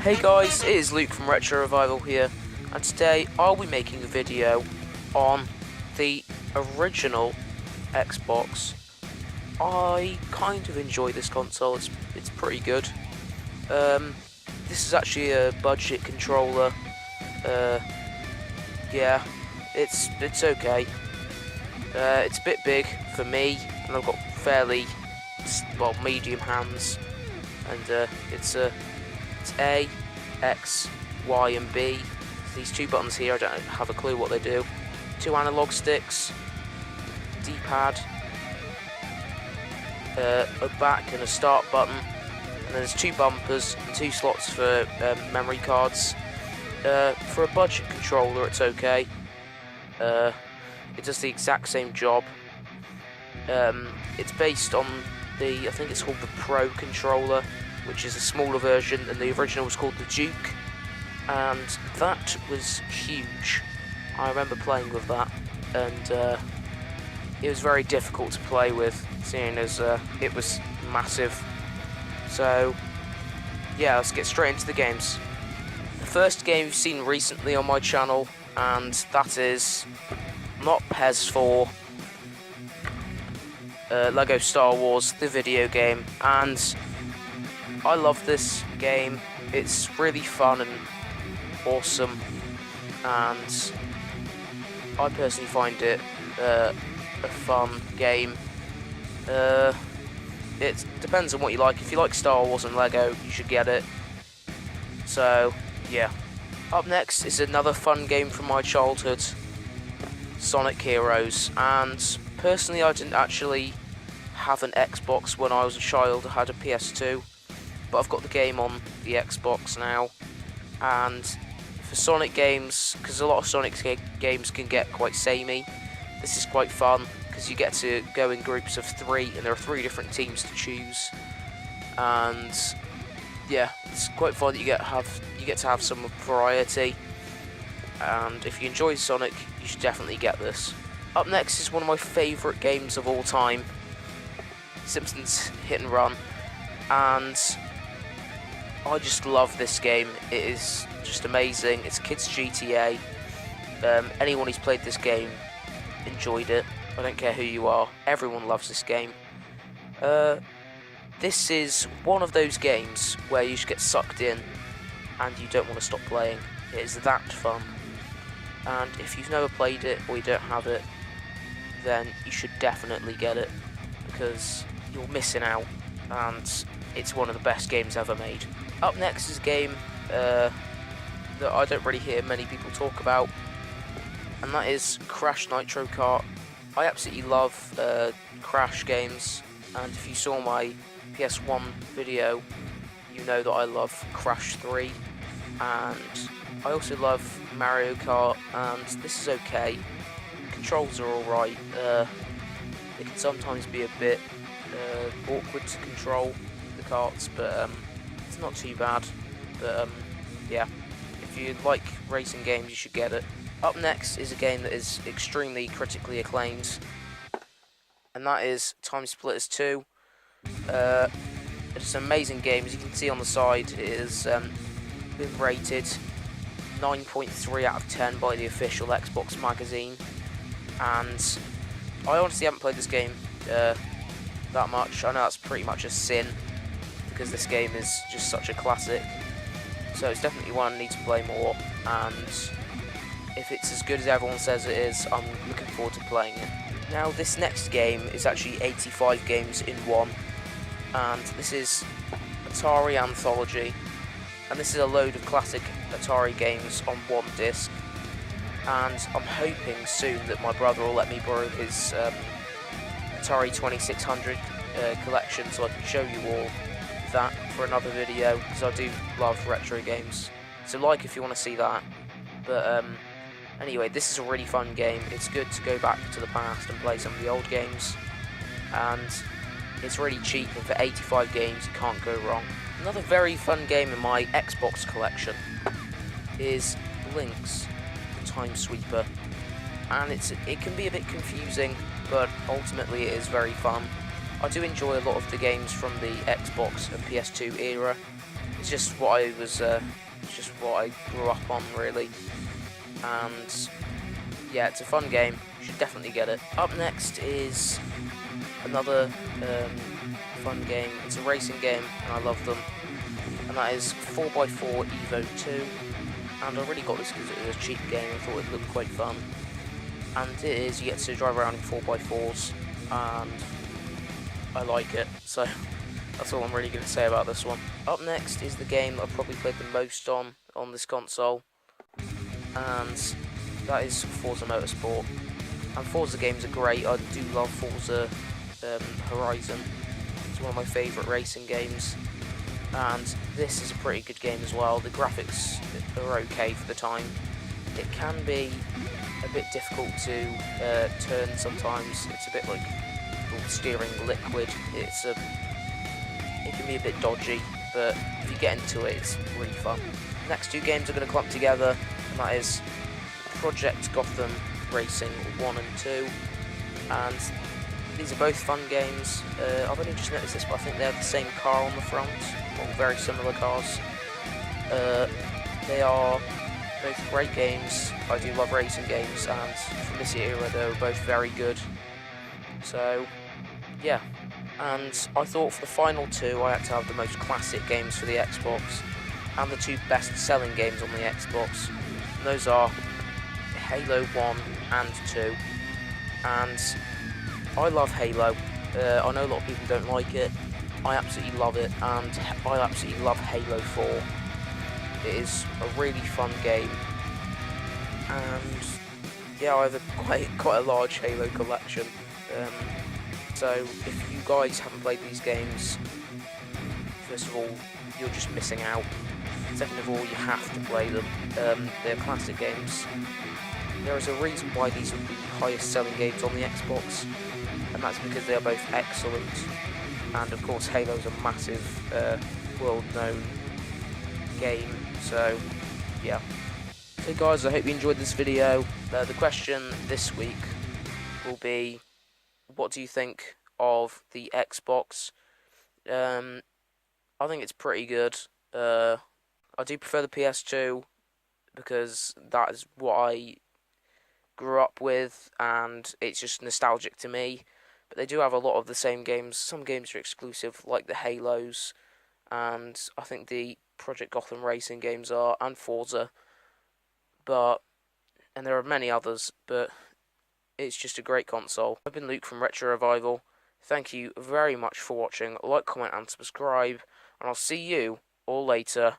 Hey guys, it is Luke from RetroRevival here, and today I'll be making a video on the original Xbox. I kind of enjoy this console, it's pretty good. This is actually a budget controller. Yeah, it's okay. It's a bit big for me, and I've got fairly, medium hands, and it's A, X, Y and B. These two buttons here, I don't have a clue what they do. Two analog sticks, D-pad, a back and a start button, and then there's two bumpers and two slots for memory cards. For a budget controller, it's okay. It does the exact same job. It's based on I think it's called the Pro controller, which is a smaller version, and the original was called the Duke, and that was huge. I remember playing with that, and it was very difficult to play with, seeing as it was massive. So yeah, let's get straight into the games. The first game you've seen recently on my channel, and that is not PES 4, Lego Star Wars, the video game, and I love this game. It's really fun and awesome, and I personally find it a fun game. It depends on what you like. If you like Star Wars and Lego, you should get it. So yeah. Up next is another fun game from my childhood, Sonic Heroes, and personally I didn't actually have an Xbox when I was a child. I had a PS2, but I've got the game on the Xbox now. And for Sonic games, because a lot of Sonic games can get quite samey, this is quite fun because you get to go in groups of 3, and there are 3 different teams to choose. And yeah, it's quite fun. You get to have some variety, and if you enjoy Sonic, you should definitely get this. Up next is one of my favourite games of all time, Simpsons Hit and Run, and I just love this game. It is just amazing. It's kids GTA. Anyone who's played this game enjoyed it. I don't care who you are, everyone loves this game. This is one of those games where you just get sucked in and you don't want to stop playing. It is that fun. And if you've never played it or you don't have it, then you should definitely get it, because you're missing out, and it's one of the best games ever made. Up next is a game that I don't really hear many people talk about, and that is Crash Nitro Kart. I absolutely love Crash games, and if you saw my PS1 video, you know that I love Crash 3, and I also love Mario Kart, and this is okay. Controls are alright. It can sometimes be a bit awkward to control the karts, but it's not too bad. But yeah, if you like racing games, you should get it. Up next is a game that is extremely critically acclaimed, and that is Time Splitters 2. It's an amazing game. As you can see on the side, it has been rated 9.3 out of 10 by the official Xbox magazine, and I honestly haven't played this game that much. I know that's pretty much a sin, because this game is just such a classic, so it's definitely one I need to play more, and if it's as good as everyone says it is, I'm looking forward to playing it. Now, this next game is actually 85 games in one, and this is Atari Anthology, and this is a load of classic Atari games on one disc, and I'm hoping soon that my brother will let me borrow his Atari 2600 collection, so I can show you all that for another video, because I do love retro games. So like if you want to see that. But anyway, this is a really fun game. It's good to go back to the past and play some of the old games, and it's really cheap, and for 85 games you can't go wrong. Another very fun game in my Xbox collection is Lynx, the Time Sweeper, and it can be a bit confusing, but ultimately it is very fun. I do enjoy a lot of the games from the Xbox and PS2 era, it's just what I was, it's just what I grew up on, really. And yeah, it's a fun game. You should definitely get it. Up next is another fun game. It's a racing game, and I love them. And that is 4x4 Evo 2. And I really got this because it was a cheap game. I thought it looked quite fun. And it is, you get to drive around in 4x4s, and I like it. So that's all I'm really going to say about this one. Up next is the game I've probably played the most on this console, and that is Forza Motorsport. And Forza games are great. I do love Forza Horizon. It's one of my favourite racing games, and this is a pretty good game as well. The graphics are okay for the time. It can be a bit difficult to turn sometimes. It's a bit like steering liquid. It can be a bit dodgy, but if you get into it, it's really fun. The next two games are going to clump together, and that is Project Gotham Racing 1 and 2, and these are both fun games. I've only just noticed this, but I think they have the same car on the front, or very similar cars. They are both great games. I do love racing games, and from this era they were both very good. So yeah, and I thought for the final two I had to have the most classic games for the Xbox, and the two best selling games on the Xbox. And those are Halo 1 and 2, and I love Halo. I know a lot of people don't like it. I absolutely love it, and I absolutely love Halo 4. It is a really fun game, and yeah, I have quite a large Halo collection. So if you guys haven't played these games, first of all, you're just missing out. Second of all, you have to play them. They're classic games. There is a reason why these are the highest selling games on the Xbox, and that's because they are both excellent. And of course, Halo's a massive, world-known game. So yeah. So guys, I hope you enjoyed this video. The question this week will be, what do you think of the Xbox? I think it's pretty good. I do prefer the PS2 because that is what I grew up with, and it's just nostalgic to me. But they do have a lot of the same games. Some games are exclusive, like the Halos, and I think the Project Gotham Racing games are, and Forza. And there are many others, but it's just a great console. I've been Luke from RetroRevival. Thank you very much for watching. Like, comment, and subscribe, and I'll see you all later.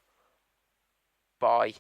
Bye.